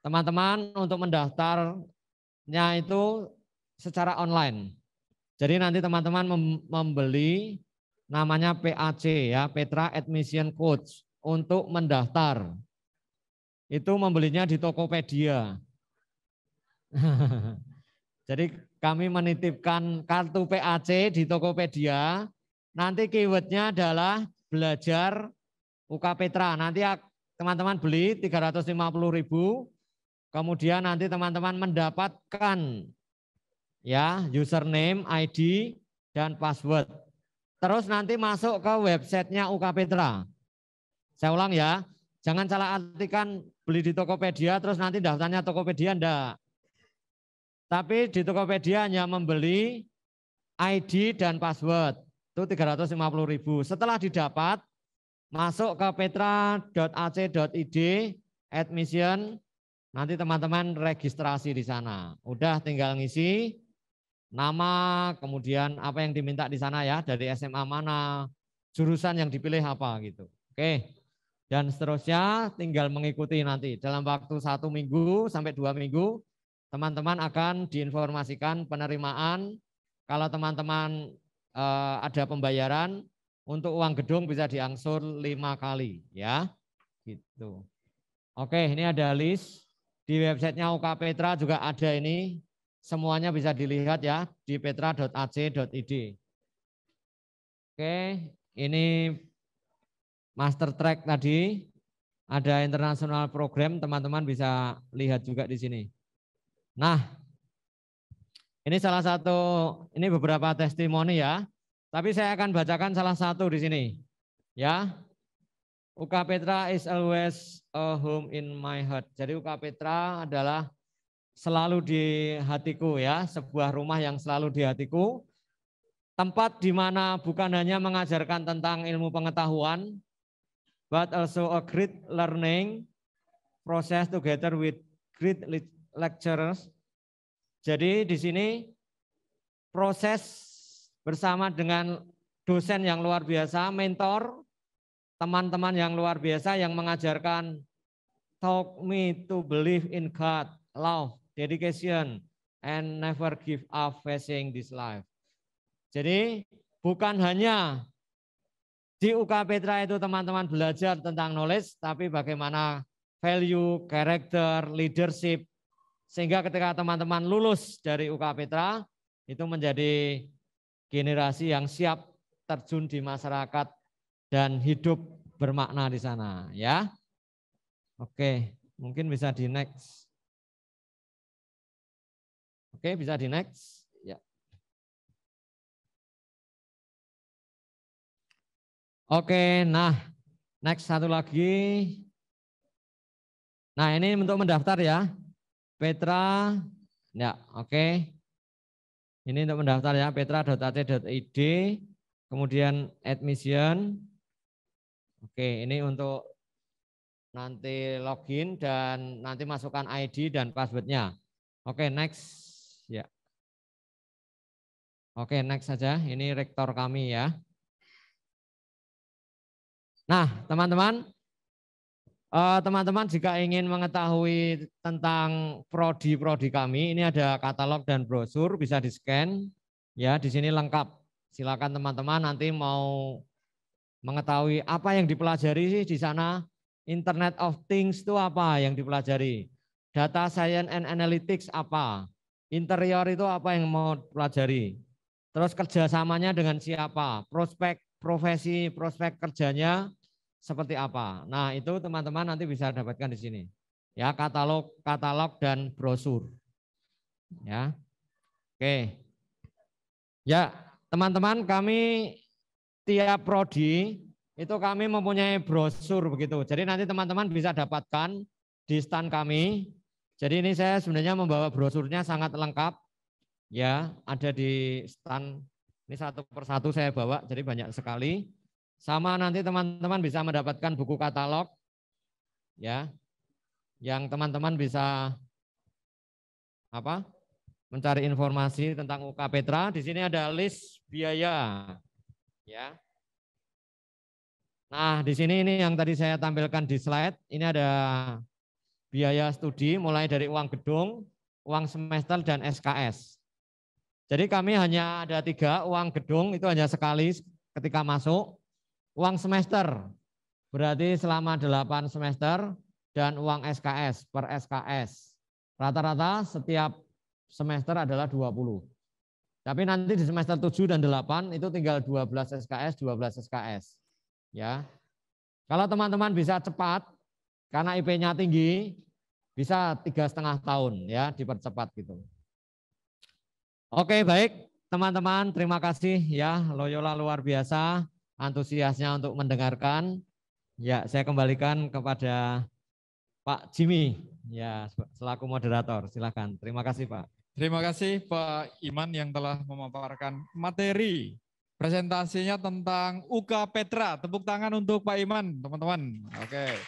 Teman-teman untuk mendaftarnya itu secara online. Jadi nanti teman-teman membeli namanya PAC ya, Petra Admission Coach untuk mendaftar. Itu membelinya di Tokopedia. Jadi kami menitipkan kartu PAC di Tokopedia. Nanti keywordnya adalah belajar UK Petra. Nanti teman-teman beli 350.000. Kemudian nanti teman-teman mendapatkan ya username, ID, dan password. Terus nanti masuk ke websitenya UK Petra. Saya ulang ya, jangan salah artikan beli di Tokopedia terus nanti daftarnya Tokopedia enggak. Tapi di Tokopedia hanya membeli ID dan password. Itu 350.000. Setelah didapat, masuk ke petra.ac.id admission, nanti teman-teman registrasi di sana. Udah tinggal ngisi nama, kemudian apa yang diminta di sana ya, dari SMA mana, jurusan yang dipilih apa gitu. Oke. Dan seterusnya tinggal mengikuti nanti. Dalam waktu 1 minggu sampai 2 minggu, teman-teman akan diinformasikan penerimaan. Kalau teman-teman ada pembayaran, untuk uang gedung bisa diangsur 5 kali ya. Gitu. Oke, ini ada list di websitenya UK Petra juga ada ini. Semuanya bisa dilihat ya di petra.ac.id. Oke, ini master track tadi, ada international program, teman-teman bisa lihat juga di sini. Nah, ini salah satu, ini beberapa testimoni ya, tapi saya akan bacakan salah satu di sini. Ya, UK Petra is always a home in my heart. Jadi UK Petra adalah selalu di hatiku ya, sebuah rumah yang selalu di hatiku. Tempat di mana bukan hanya mengajarkan tentang ilmu pengetahuan, but also a great learning process together with great lecturers. Jadi di sini proses bersama dengan dosen yang luar biasa, mentor, teman-teman yang luar biasa yang mengajarkan taught me to believe in God, love, dedication, and never give up facing this life. Jadi bukan hanya di UK Petra itu teman-teman belajar tentang knowledge, tapi bagaimana value, karakter, leadership, sehingga ketika teman-teman lulus dari UK Petra, itu menjadi generasi yang siap terjun di masyarakat dan hidup bermakna di sana. Ya, oke, mungkin bisa di next. Oke, bisa di next. Ya. Oke, nah next satu lagi. Nah ini untuk mendaftar ya. Petra, ya oke. Ini untuk mendaftar ya, petra.ac.id, kemudian admission. Oke, ini untuk nanti login dan nanti masukkan ID dan passwordnya. Oke, next. Ya. Oke, next saja. Ini rektor kami ya. Nah, teman-teman, jika ingin mengetahui tentang prodi-prodi kami, ini ada katalog dan brosur, bisa di-scan. Ya, di sini lengkap. Silakan teman-teman nanti mau mengetahui apa yang dipelajari sih di sana. Internet of Things itu apa yang dipelajari? Data Science and Analytics apa? Interior itu apa yang mau pelajari? Terus kerjasamanya dengan siapa? Prospek profesi, prospek kerjanya seperti apa? Nah, itu teman-teman nanti bisa dapatkan di sini. Ya, katalog dan brosur. Ya. Oke. Ya, teman-teman, kami tiap prodi itu kami mempunyai brosur begitu. Jadi nanti teman-teman bisa dapatkan di stand kami. Jadi ini saya sebenarnya membawa brosurnya sangat lengkap. Ya, ada di stand. Ini satu persatu saya bawa, jadi banyak sekali. Sama nanti teman-teman bisa mendapatkan buku katalog, ya, yang teman-teman bisa mencari informasi tentang UK Petra. Di sini ada list biaya, ya. Nah, di sini ini yang tadi saya tampilkan di slide. Ini ada biaya studi mulai dari uang gedung, uang semester dan SKS. Jadi kami hanya ada 3, uang gedung itu hanya sekali ketika masuk. Uang semester berarti selama 8 semester dan uang SKS per SKS. Rata-rata setiap semester adalah 20. Tapi nanti di semester 7 dan 8 itu tinggal 12 SKS, 12 SKS. Ya. Kalau teman-teman bisa cepat karena IP-nya tinggi bisa 3,5 tahun ya dipercepat gitu. Oke, baik teman-teman, terima kasih ya, Loyola luar biasa. Antusiasnya untuk mendengarkan. Ya, saya kembalikan kepada Pak Jimmy ya selaku moderator. Silakan. Terima kasih, Pak. Terima kasih Pak Iman yang telah memaparkan materi presentasinya tentang UK Petra. Tepuk tangan untuk Pak Iman, teman-teman. Oke.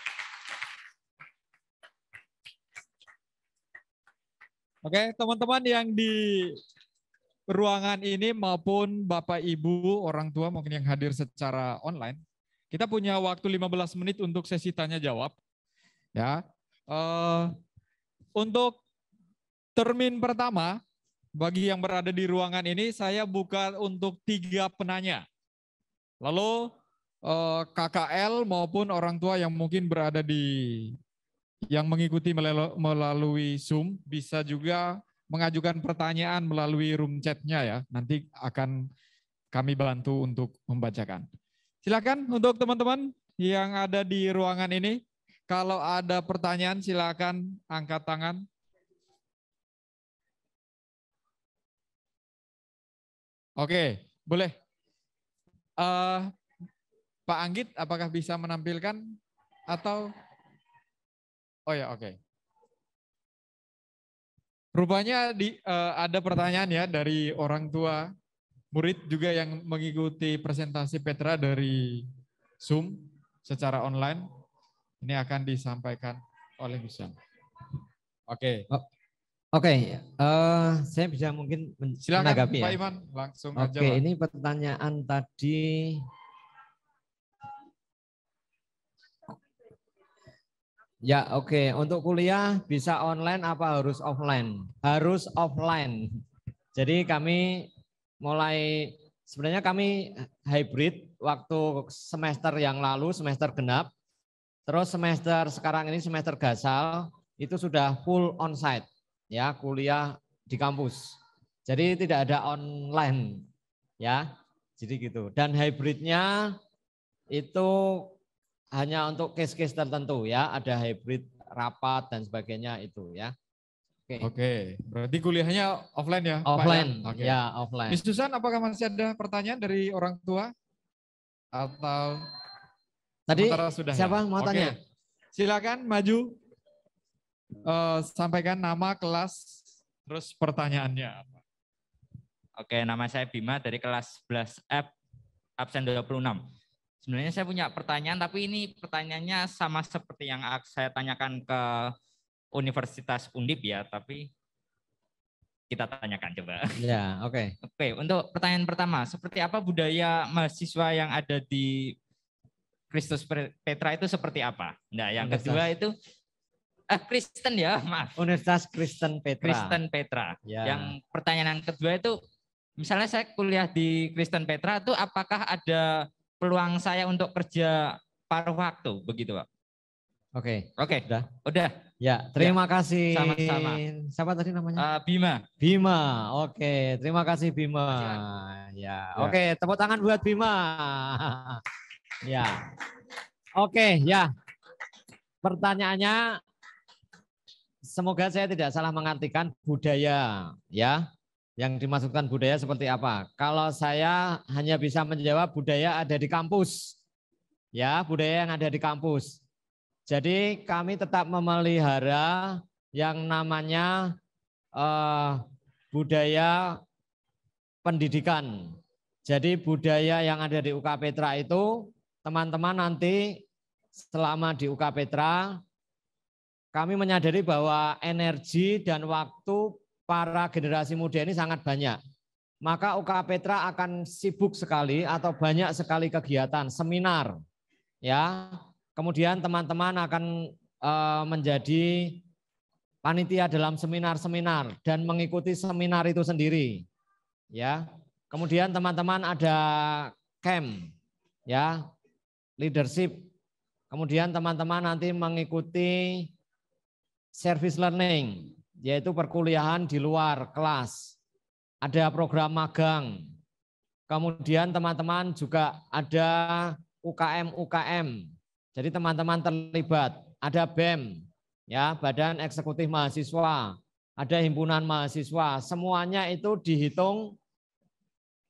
Oke, teman-teman yang di ruangan ini maupun Bapak Ibu, orang tua mungkin yang hadir secara online, kita punya waktu 15 menit untuk sesi tanya jawab. Ya, untuk termin pertama bagi yang berada di ruangan ini saya buka untuk 3 penanya. Lalu KKL maupun orang tua yang mungkin berada yang mengikuti melalui Zoom bisa juga mengajukan pertanyaan melalui room chat-nya ya. Nanti akan kami bantu untuk membacakan. Silakan untuk teman-teman yang ada di ruangan ini, kalau ada pertanyaan silakan angkat tangan. Oke, boleh. Pak Anggit, apakah bisa menampilkan atau? Oh ya, oke. Rupanya ada pertanyaan ya dari orang tua murid juga yang mengikuti presentasi Petra dari Zoom secara online. Ini akan disampaikan oleh Husam. Oke. Oke, saya bisa mungkin Silakan menanggapi Pak ya. Iman, langsung aja Oke, Pak. ini pertanyaan tadi. Ya, oke. Untuk kuliah bisa online apa harus offline? Harus offline. Jadi kami sebenarnya kami hybrid waktu semester yang lalu, semester genap. Terus semester sekarang ini semester gasal itu sudah full onsite, ya, kuliah di kampus. Jadi tidak ada online, ya. Jadi gitu. Dan hybridnya itu hanya untuk case-case tertentu ya, ada hybrid rapat dan sebagainya itu ya. Oke, berarti kuliahnya offline ya, offline, Pak ya? Oke. Ya, offline. Miss Susan, apakah masih ada pertanyaan dari orang tua? Atau tadi sudah siapa ya? mau tanya? Silakan maju, sampaikan nama, kelas, terus pertanyaannya. Oke, nama saya Bima dari kelas 11F, absen 26. Sebenarnya saya punya pertanyaan, tapi ini pertanyaannya sama seperti yang saya tanyakan ke Universitas Undip ya, tapi kita tanyakan coba. Ya, oke. Oke, untuk pertanyaan pertama, seperti apa budaya mahasiswa yang ada di Kristus Petra itu seperti apa? Nah, yang kedua itu Kristen ya, maaf. Universitas Kristen Petra. Kristen Petra. Ya. Yang pertanyaan kedua itu, misalnya saya kuliah di Kristen Petra itu apakah ada peluang saya untuk kerja paruh waktu, begitu Pak? Oke. Oke. Udah. Ya, terima kasih. Sama-sama. Siapa tadi namanya? Bima. Bima. Oke, terima kasih Bima. Ya. Oke, tepuk tangan buat Bima. Ya. Oke, ya. Pertanyaannya, semoga saya tidak salah mengartikan budaya, ya. Yang dimaksudkan budaya seperti apa? Kalau saya hanya bisa menjawab budaya ada di kampus. Ya, budaya yang ada di kampus. Jadi kami tetap memelihara yang namanya budaya pendidikan. Jadi budaya yang ada di UK Petra itu, teman-teman nanti selama di UK Petra, kami menyadari bahwa energi dan waktu para generasi muda ini sangat banyak. Maka UK Petra akan sibuk sekali atau banyak sekali kegiatan, seminar. Ya, kemudian teman-teman akan menjadi panitia dalam seminar-seminar dan mengikuti seminar itu sendiri. Ya, kemudian teman-teman ada camp, ya, leadership. Kemudian teman-teman nanti mengikuti service learning, yaitu perkuliahan di luar kelas. Ada program magang. Kemudian teman-teman juga ada UKM. Jadi teman-teman terlibat. Ada BEM, ya, Badan Eksekutif Mahasiswa. Ada himpunan mahasiswa. Semuanya itu dihitung.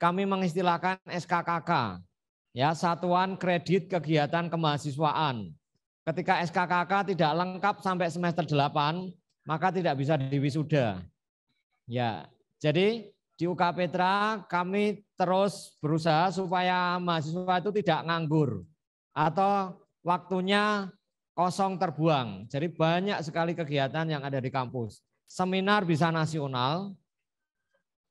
Kami mengistilahkan SKKK, ya, Satuan Kredit Kegiatan Kemahasiswaan. Ketika SKKK tidak lengkap sampai semester 8, maka tidak bisa diwisuda. Ya, jadi di UK Petra kami terus berusaha supaya mahasiswa itu tidak nganggur atau waktunya kosong terbuang. Jadi banyak sekali kegiatan yang ada di kampus. Seminar bisa nasional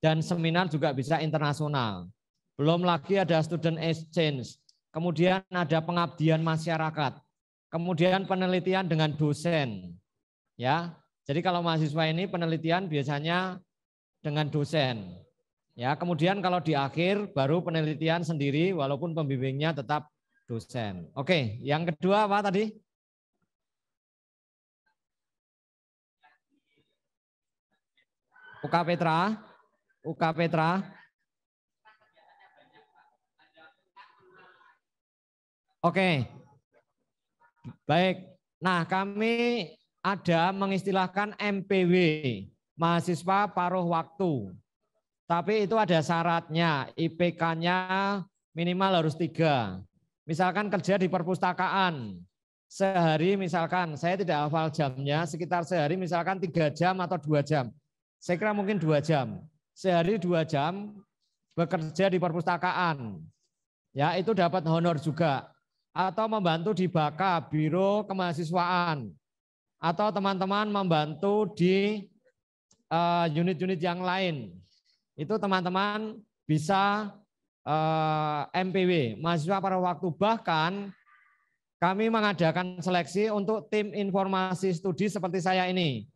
dan seminar juga bisa internasional. Belum lagi ada student exchange. Kemudian ada pengabdian masyarakat. Kemudian penelitian dengan dosen. Ya, jadi kalau mahasiswa ini penelitian biasanya dengan dosen. Ya, kemudian kalau di akhir baru penelitian sendiri walaupun pembimbingnya tetap dosen. Oke, yang kedua apa tadi? UK Petra. Oke. Baik. Nah, kami ada mengistilahkan MPW, mahasiswa paruh waktu. Tapi itu ada syaratnya, IPK-nya minimal harus 3. Misalkan kerja di perpustakaan, sehari misalkan, saya tidak hafal jamnya, sekitar sehari misalkan 3 jam atau 2 jam. Saya kira mungkin 2 jam. Sehari 2 jam bekerja di perpustakaan. Ya, itu dapat honor juga. Atau membantu di BAKA, Biro Kemahasiswaan. Atau teman-teman membantu di unit-unit yang lain. Itu teman-teman bisa MPW, mahasiswa paruh waktu. Bahkan kami mengadakan seleksi untuk tim informasi studi seperti saya ini.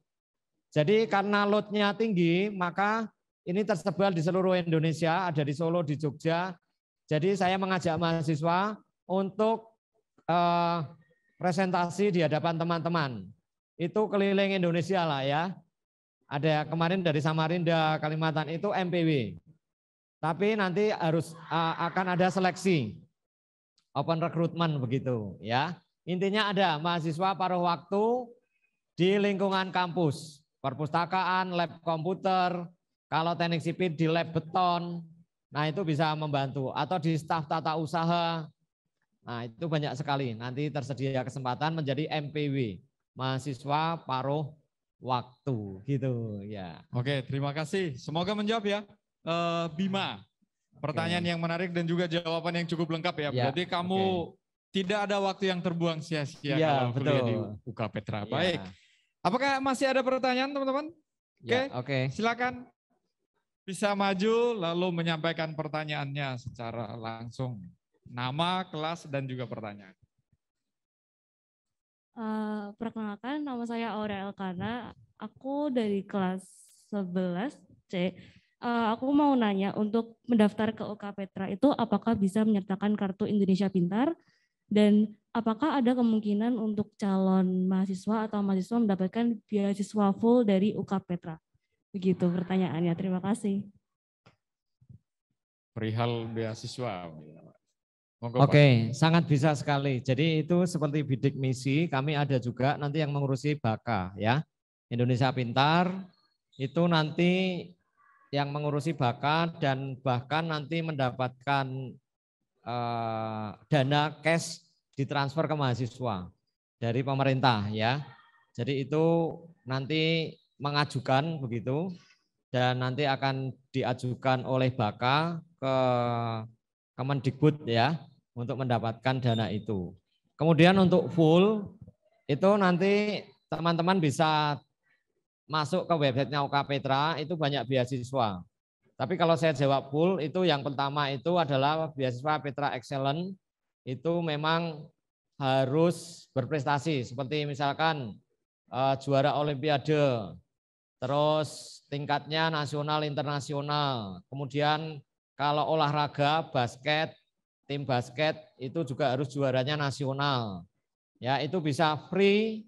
Jadi karena load-nya tinggi, maka ini tersebar di seluruh Indonesia, ada di Solo, di Jogja. Jadi saya mengajak mahasiswa untuk presentasi di hadapan teman-teman. Itu keliling Indonesia lah ya. Ada kemarin dari Samarinda, Kalimantan, itu MPW. Tapi nanti akan ada seleksi, open recruitment begitu ya. Intinya ada mahasiswa paruh waktu di lingkungan kampus, perpustakaan, lab komputer, kalau teknik sipil di lab beton, nah itu bisa membantu. Atau di staf tata usaha, nah itu banyak sekali. Nanti tersedia kesempatan menjadi MPW, mahasiswa paruh waktu gitu ya. Oke, terima kasih. Semoga menjawab ya. Bima, pertanyaan yang menarik dan juga jawaban yang cukup lengkap ya. Berarti kamu tidak ada waktu yang terbuang sia-sia kalau kuliah di UK Petra. Baik. Apakah masih ada pertanyaan teman-teman? Oke. Silakan bisa maju lalu menyampaikan pertanyaannya secara langsung. Nama, kelas, dan juga pertanyaan. Perkenalkan, nama saya Aurel Elkana. Aku dari kelas 11 C. Aku mau nanya, untuk mendaftar ke UK Petra itu apakah bisa menyertakan kartu Indonesia Pintar? Dan apakah ada kemungkinan untuk calon mahasiswa atau mahasiswa mendapatkan beasiswa full dari UK Petra? Begitu pertanyaannya, terima kasih. Perihal beasiswa. Oke, sangat bisa sekali. Jadi itu seperti bidik misi, kami ada juga nanti yang mengurusi BAKA ya. Indonesia Pintar itu nanti yang mengurusi BAKA dan bahkan nanti mendapatkan dana cash ditransfer ke mahasiswa dari pemerintah ya. Jadi itu nanti mengajukan begitu dan nanti akan diajukan oleh BAKA ke Kemendikbud ya untuk mendapatkan dana itu. Kemudian untuk full itu nanti teman-teman bisa masuk ke websitenya UK Petra, itu banyak beasiswa. Tapi kalau saya jawab full, itu yang pertama itu adalah beasiswa Petra Excellent, itu memang harus berprestasi, seperti misalkan juara olimpiade, terus tingkatnya nasional, internasional. Kemudian kalau olahraga, basket, tim basket itu juga harus juaranya nasional. Ya, itu bisa free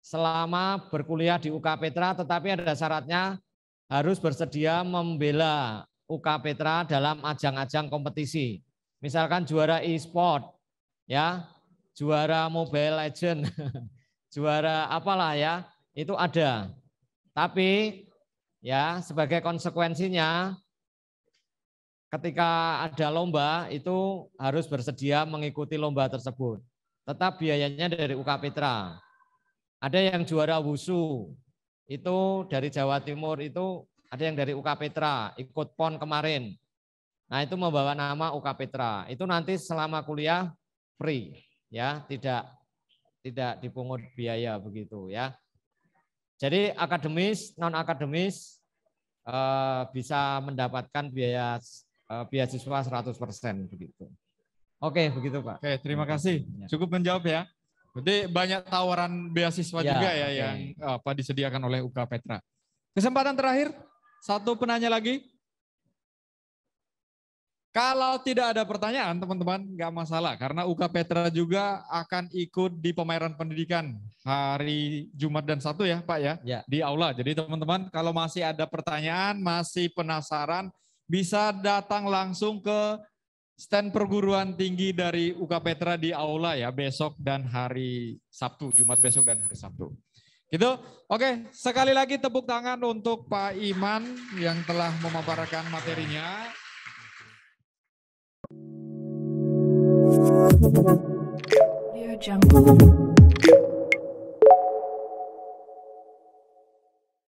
selama berkuliah di UK Petra, tetapi ada syaratnya harus bersedia membela UK Petra dalam ajang-ajang kompetisi. Misalkan juara e-sport, ya, juara Mobile Legend, juara apalah ya, itu ada. Tapi ya sebagai konsekuensinya ketika ada lomba itu harus bersedia mengikuti lomba tersebut. Tetap biayanya dari UK Petra. Ada yang juara wushu, itu dari Jawa Timur, itu ada yang dari UK Petra, ikut PON kemarin. Nah itu membawa nama UK Petra. Itu nanti selama kuliah free, ya tidak dipungut biaya begitu ya. Jadi akademis, non akademis bisa mendapatkan beasiswa 100% begitu. Oke begitu Pak. Oke terima kasih. Cukup menjawab ya. Berarti banyak tawaran beasiswa juga ya yang disediakan oleh UK Petra. Kesempatan terakhir, satu penanya lagi. Kalau tidak ada pertanyaan teman-teman, nggak masalah. Karena UK Petra juga akan ikut di pameran pendidikan hari Jumat dan Sabtu ya Pak ya, di aula. Jadi teman-teman kalau masih ada pertanyaan, masih penasaran, bisa datang langsung ke stand perguruan tinggi dari UK Petra di aula ya besok dan hari Sabtu, Jumat besok dan hari Sabtu. Gitu. Oke, sekali lagi tepuk tangan untuk Pak Iman yang telah memaparkan materinya. Audio Jungle.